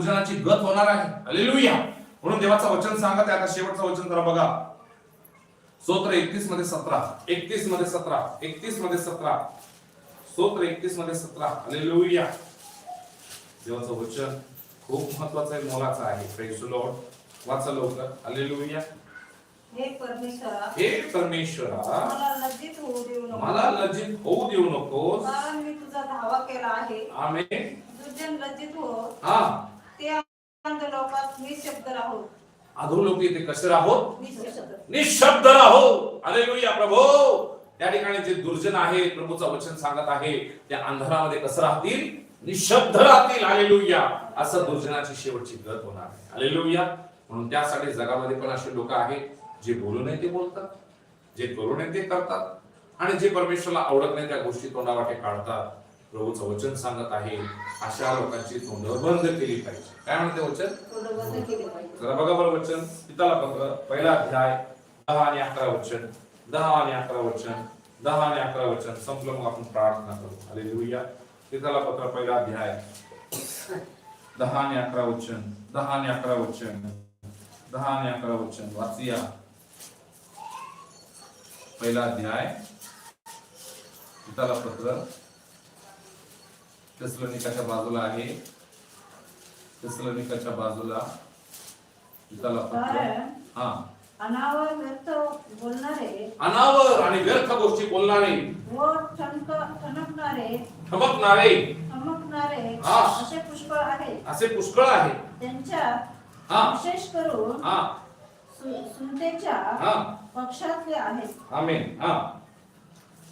भोजनाची गत होणार आहे. हालेलुया. म्हणून देवाचं वचन सांगत आहे. आता शेवटचं वचन जरा बघा. स्तोत्र 31 मध्ये 17, 31 मध्ये 17, 31 मध्ये 17, स्तोत्र 31 मध्ये 17. हालेलुया. देवाचं वचन खूप महत्वाचं आहे, मोलाचं आहे. Praise the Lord. वाचा लवकर. हालेलुया. हे परमेश्वरा, हे परमेश्वरा, मला लज्जित होऊ देऊ नको, मला लज्जित होऊ देऊ नकोस, कारण मी तुझा धावा केला आहे. आमेन. दुर्जन लज्जित हो, हा, ते अंध लोकात निशब्द राहो. अधूर लोक इथे कसे राहोत? निशब्द. निशब्द राहो. हालेलुया. प्रभू त्या ठिकाणी जे दुर्जन आहे, प्रभूचं वचन सांगत आहे, त्या अंधारामध्ये कसं राहतील? निशब्द राहतील. हालेलुया. असं दुर्जनाची शेवटची गत होणार आहे. हालेलुया. म्हणून त्यासाठी जगामध्ये पण असे लोक आहेत जे बोलू नये ते बोलतात, जे करू नये ते करतात, आणि जे परमेश्वराला आवडत नाही त्या गोष्टी तोंडावाटे काढतात. प्रभूचं वचन सांगत आहे, अशा लोकांची तोंड बंद केली पाहिजे. काय म्हणते वचन? तोंड बंद केले पाहिजे. जरा बघा बरं वचन. पिताला पत्र पहिला अध्याय 10 आणि 11 वचन, 10 आणि 11 वचन, 10 आणि 11 वचन संपलं. मग आपण प्रार्थना करू. हालेलुया. पिताला पत्र पहिला अध्याय 10 आणि 11 वचन, 10 आणि 11 वचन, 10 आणि 11 वचन वाचूया. पहिला अध्याय पिताला पत्र तेसलोनिकाच्या बाजूला आहे. तेसलोनिकाच्या बाजूला पिताला पत्र. हा, अनावर व्यर्थ बोलणारे, अनावर आणि व्यर्थ गोष्टी बोलणारे व ठणकणारे, ठमकणारे हा, असे पुष्कळ आहे. असे पुष्कळ आहे. त्यांच्यात हा, विशेष करून हा, सुनतेच्या हा, पक्षातले आहेत. आमेन. हा,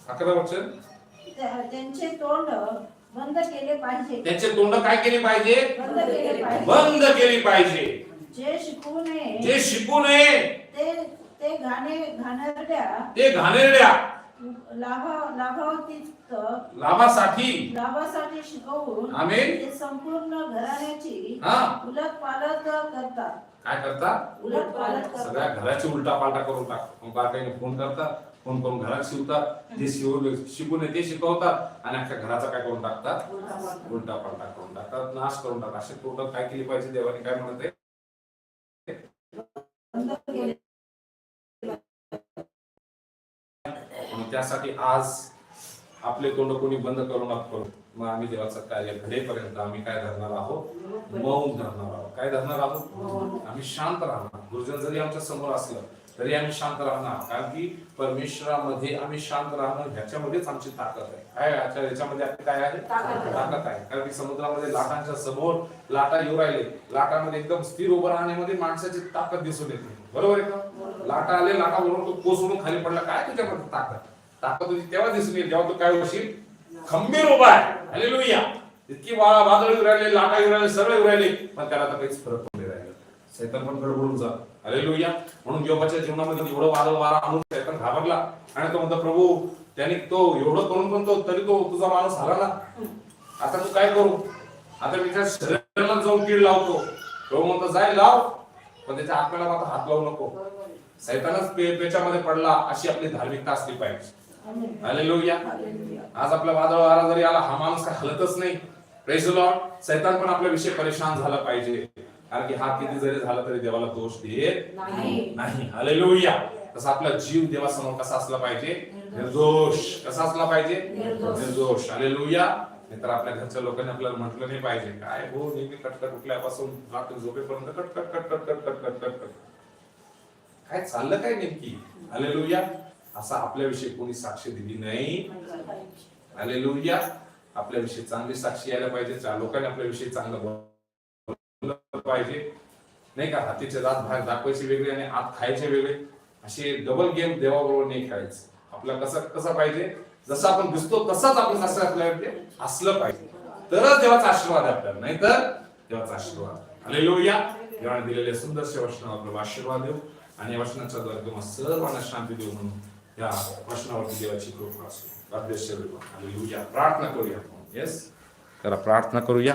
11 वचन. त्यांचे तोंड बंद केले पाहिजे. त्याचे तोंड काय केले पाहिजे? बंद केले पाहिजे. बंद केली पाहिजे. जे शिकू नये, जे शिकू नये ते घाणेरड्या, ते घाणेरड्या लाभासाठी शिकवून आमेन. ते संपूर्ण घराण्याची हा, उलटपालट करतात. काय करतात? उलटपालट करतात. सगळ्या घराची उलटा पालटा करून टाकतात. मग बारकाईने फोन करतात, फोन करून घरात शिवतात. जे शिकून ते शिकवतात आणि अख्ख्या घराचा काय करून टाकतात? उलटा पालटा करून टाकतात, नाश करून टाकतात. असे तोंड काय केली पाहिजे? देवाने काय म्हणत आहे? त्यासाठी आज आपले तोंड कोणी बंद करू नका. मग आम्ही देवाचं कार्य घडेपर्यंत आम्ही काय धरणार आहोत? मौन धरणार आहोत. काय धरणार आहोत? आम्ही शांत राहणार. दुर्जन जरी आमच्या समोर असलं तरी आम्ही शांत राहणार. कारण की परमेश्वरामध्ये आम्ही शांत राहणं, ह्याच्यामध्येच आमची ताकद आहे. काय याच्यामध्ये काय आहे? ताकद आहे. कारण की समुद्रामध्ये लाटांच्या समोर लाटा येऊ राहिले, लाटांमध्ये एकदम स्थिर उभं राहण्यामध्ये माणसाची ताकद दिसून येते. बरोबर आहे का? लाटा आले, लाटा बरोबर तो कोसळून खाली पडला, काय तुझ्यामध्ये ताकद तुझी तेव्हा दिसून येईल जेव्हा तू काय होशील? खंबीर उभा आहे. हालेलुया. इतकी वादळ येऊ राहिले, लाटा येऊ राहिले, सर्व येऊ राहिले, पण त्याला तर काहीच फरक पडले राहिला. शैतान पण गडबडून जा. हालेलुया. म्हणून योबाच्या जीवनामध्ये एवढं वादळ वारा आणून शैतान घाबरला आणि तो म्हणतो, प्रभू त्याने तो एवढं करून पण तो तरी तो तुझा माणूस झाला ना, आता तू काय करू? आता मी त्या शरीराला जाऊन कीड लावतो. तो म्हणतो जाय लाव, पण त्याच्या आत्म्याला मात्र हात लावू नको. शैतानच पेचामध्ये पडला, अशी आपली धार्मिकता असली पाहिजे. हालेलुया. आज आपला वादळ वारा जरी आला, हा माणूस काय हलतच नाही. Praise the Lord. शैतान पण आपल्या विषयी परेशान झाला पाहिजे. कारण की हा किती जरी झाला तरी देवाला दोष देत नाही. हालेलुया. तसा आपला जीव देवासमोर कसा असला पाहिजे? निर्दोष. कसा असला पाहिजे? निर्दोष. हालेलुया. नाहीतर आपल्या घरच्या लोकांनी आपल्याला म्हटलं नाही पाहिजे, काय हो नेहमी कटकट उठल्यापासून रात्री झोपेपर्यंत कटकट कटकट कटकट कटकट कट. काय चाललं काय नेमकी? हालेलुया. असा आपल्याविषयी कोणी साक्ष दिली नाही. हालेलुया. आपल्याविषयी चांगली साक्षी यायला पाहिजे. लोकांनी आपल्याविषयी चांगलं बोललं पाहिजे, नाही का? हातीचे दात भाग दाखवायचे वेगळे आणि आत खायचे वेगळे, असे डबल गेम देवाबरोबर नाही खेळायचं. आपलं कसं पाहिजे? जसं आपण दिसतो तसंच आपण कसं आपल्याकडे असलं पाहिजे, तरच देवाचा आशीर्वाद आहे आपल्याला, नाही तर देवाचा आशीर्वाद. हालेलुया. देवाने दिलेले सुंदरसे वचन आपल्याला आशीर्वाद देऊ आणि या वचनाच्या द्वारे तुम्हाला सर्वांना शांती देऊ म्हणून या वचनावरती देवाची कृपा असो. हालेलुया. प्रार्थना करूया. येस, तर प्रार्थना करूया.